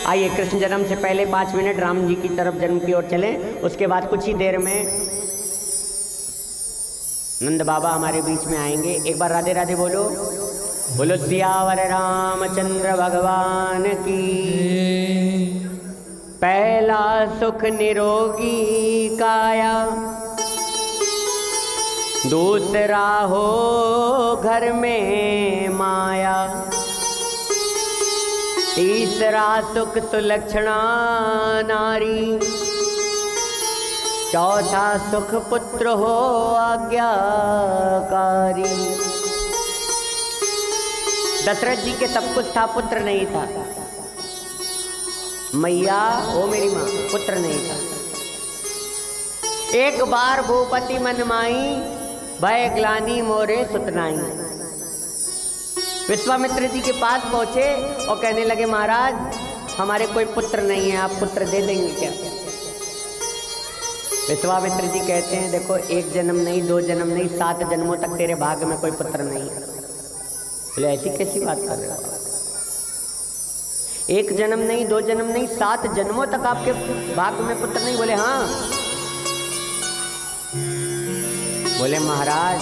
आइए कृष्ण जन्म से पहले 5 मिनट राम जी की तरफ जन्म की ओर चलें। उसके बाद कुछ ही देर में नंद बाबा हमारे बीच में आएंगे। एक बार राधे राधे बोलो। बोलो सियावर रामचंद्र भगवान की। पहला सुख निरोगी काया, दूसरा हो घर में माया, तीसरा सुख सुलक्षणा नारी, चौथा सुख पुत्र हो आज्ञाकारी। दशरथ जी के सब कुछ था, पुत्र नहीं था। मैया ओ मेरी माँ, पुत्र नहीं था। एक बार भूपति मन माई, भय ग्लानि मोरे सुतनाई। विश्वामित्र जी के पास पहुंचे और कहने लगे महाराज हमारे कोई पुत्र नहीं है, आप पुत्र दे देंगे क्या? विश्वामित्र जी कहते हैं देखो, 1 जन्म नहीं, 2 जन्म नहीं, 7 जन्मों तक तेरे भाग्य में कोई पुत्र नहीं है। बोले ऐसी कैसी बात कर रहे हो? 1 जन्म नहीं, 2 जन्म नहीं, 7 जन्मों तक आपके भाग्य में पुत्र नहीं? बोले हाँ। बोले महाराज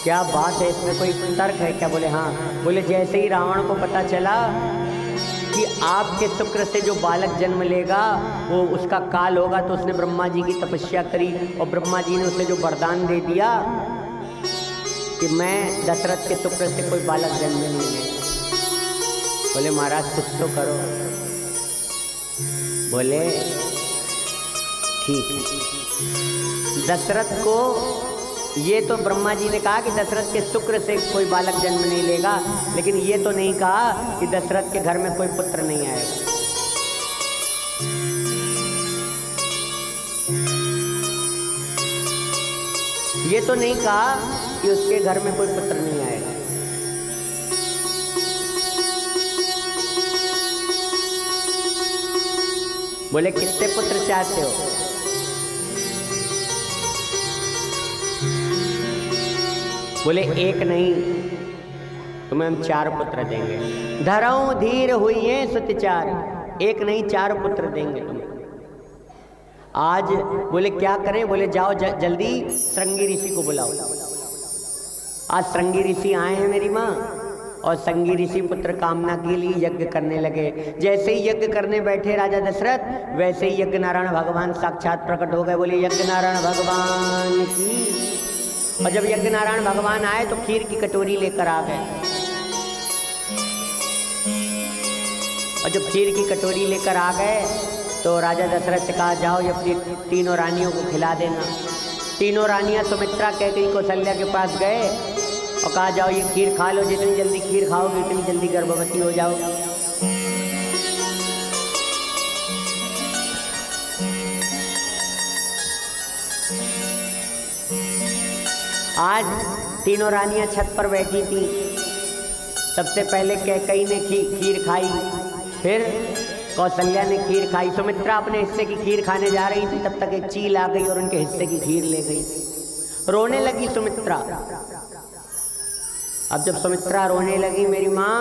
क्या बात है, इसमें कोई तर्क है क्या? बोले हाँ। बोले जैसे ही रावण को पता चला कि आपके शुक्र से जो बालक जन्म लेगा वो उसका काल होगा, तो उसने ब्रह्मा जी की तपस्या करी और ब्रह्मा जी ने उसे जो वरदान दे दिया कि मैं दशरथ के शुक्र से कोई बालक जन्म नहीं लेगा। बोले महाराज कुछ तो करो। बोले ठीक है। दशरथ को ये तो ब्रह्मा जी ने कहा कि दशरथ के शुक्र से कोई बालक जन्म नहीं लेगा, लेकिन ये तो नहीं कहा कि दशरथ के घर में कोई पुत्र नहीं आएगा। ये तो नहीं कहा कि उसके घर में कोई पुत्र नहीं आएगा। बोले कितने पुत्र चाहते हो? बोले 1 नहीं, तुम्हें हम 4 पुत्र देंगे। धरऊं धीर हुई है सुतचार, 1 नहीं 4 पुत्र देंगे तुम्हें। आज बोले क्या करें? बोले जाओ जल्दी श्रृंगी ऋषि को बुलाओ। आज श्रृंगी ऋषि आए हैं मेरी माँ, और श्रृंगी ऋषि पुत्र कामना के लिए यज्ञ करने लगे। जैसे ही यज्ञ करने बैठे राजा दशरथ, वैसे ही यज्ञ नारायण भगवान साक्षात प्रकट हो गए। बोले यज्ञ नारायण भगवान की। और जब यज्ञ नारायण भगवान आए तो खीर की कटोरी लेकर आ गए, और जब खीर की कटोरी लेकर आ गए तो राजा दशरथ से कहा जाओ ये अपनी 3 रानियों को खिला देना। 3 रानियां सुमित्रा, कैकेयी, कौशल्या के पास गए और कहा जाओ ये खीर खा लो, जितनी जल्दी खीर खाओगे उतनी जल्दी गर्भवती हो जाओगे। आज 3 रानियां छत पर बैठी थी। सबसे पहले कैकेयी ने खीर खाई, फिर कौशल्या ने खीर खाई। सुमित्रा अपने हिस्से की खीर खाने जा रही थी, तब तक एक चील आ गई और उनके हिस्से की खीर ले गई। रोने लगी सुमित्रा। अब जब सुमित्रा रोने लगी मेरी माँ,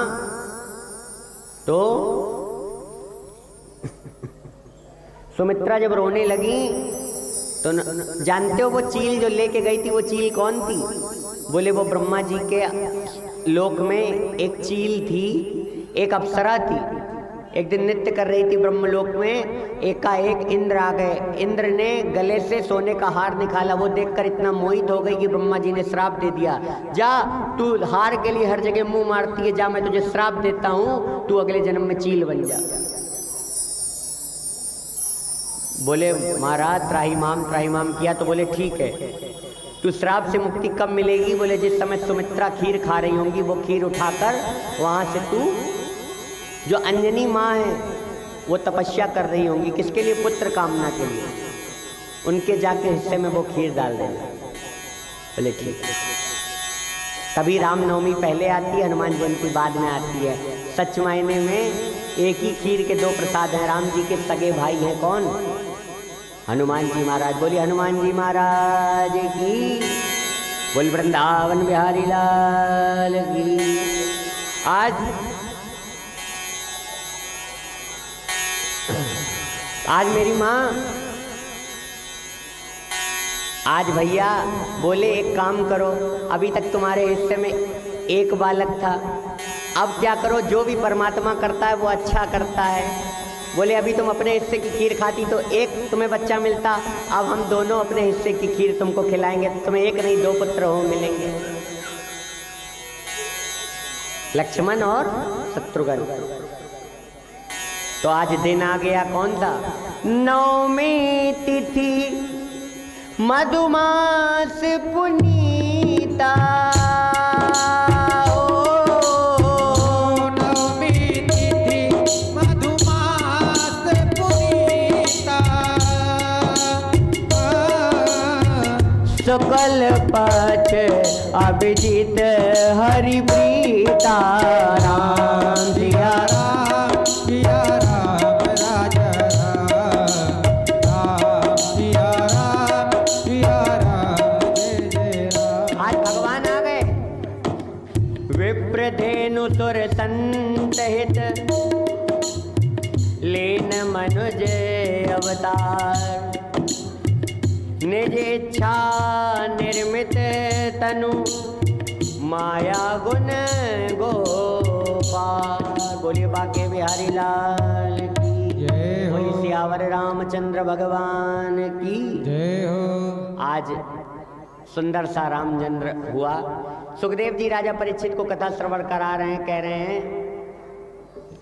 तो सुमित्रा जब रोने लगी तो जानते हो वो चील जो लेके गई थी, वो चील कौन थी? बोले वो ब्रह्मा जी के लोक में एक चील थी, एक अप्सरा थी। एक दिन नृत्य कर रही थी ब्रह्मलोक में, एकाएक इंद्र आ गए। इंद्र ने गले से सोने का हार निकाला। वो देखकर इतना मोहित हो गई कि ब्रह्मा जी ने श्राप दे दिया, जा तू हार के लिए हर जगह मुंह मारती है, जा मैं तुझे श्राप देता हूँ, तू अगले जन्म में चील बन जा। बोले महाराज त्राहिमाम किया। तो बोले ठीक है, तू श्राप से मुक्ति कब मिलेगी? बोले जिस समय सुमित्रा खीर खा रही होंगी, वो खीर उठाकर वहाँ से तू, जो अंजनी माँ है वो तपस्या कर रही होंगी, किसके लिए? पुत्र कामना के लिए, उनके जाके हिस्से में वो खीर डाल देना। बोले ठीक है। तभी रामनवमी पहले आती है, हनुमान जयंती बाद में आती है। सच मायने में एक ही खीर के 2 प्रसाद हैं। राम जी के सगे भाई हैं कौन? हनुमान जी महाराज। बोलिए हनुमान जी महाराज की। बोल वृंदावन बिहारी लाल की। आज आज मेरी माँ, आज भैया बोले एक काम करो, अभी तक तुम्हारे हिस्से में एक बालक था, अब क्या करो, जो भी परमात्मा करता है वो अच्छा करता है। बोले अभी तुम अपने हिस्से की खीर खाती तो एक तुम्हें बच्चा मिलता, अब हम दोनों अपने हिस्से की खीर तुमको खिलाएंगे, तुम्हें एक नहीं 2 पुत्र हो मिलेंगे, लक्ष्मण और शत्रुघ्न। तो आज दिन आ गया कौन सा? नवमी तिथि मधुमास पुनीता, नवमी तिथि मधुमास पुनीता, शुक्ल पक्ष अभिजीत हरि प्रीता, राम सिया राम सिया राम राजा राम सिया राम जय जय राम। आज भगवान आ गए। विप्रधेनु सुर संत हित लीन मनुज अवतार, निज इच्छा निर्मित तनु माया गुण गोपाल। बोलिए बाके बिहारी लाल की जय हो। बोलिए सियावर रामचंद्र भगवान की जय हो। आज सुंदर सा रामचंद्र हुआ। सुखदेव जी राजा परीक्षित को कथा श्रवण करा रहे हैं, कह रहे हैं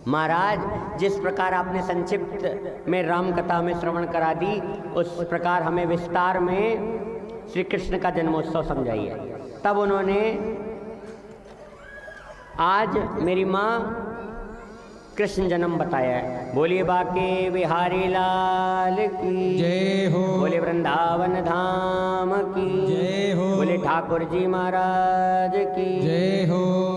महाराज जिस प्रकार आपने संक्षिप्त में राम कथा में श्रवण करा दी, उस प्रकार हमें विस्तार में श्री कृष्ण का जन्मोत्सव समझाइए। तब उन्होंने आज मेरी माँ कृष्ण जन्म बताया है। बोलिए बाके बिहारी लाल की जय हो। बोले वृंदावन धाम की जय हो। बोले ठाकुर जी महाराज की जय हो।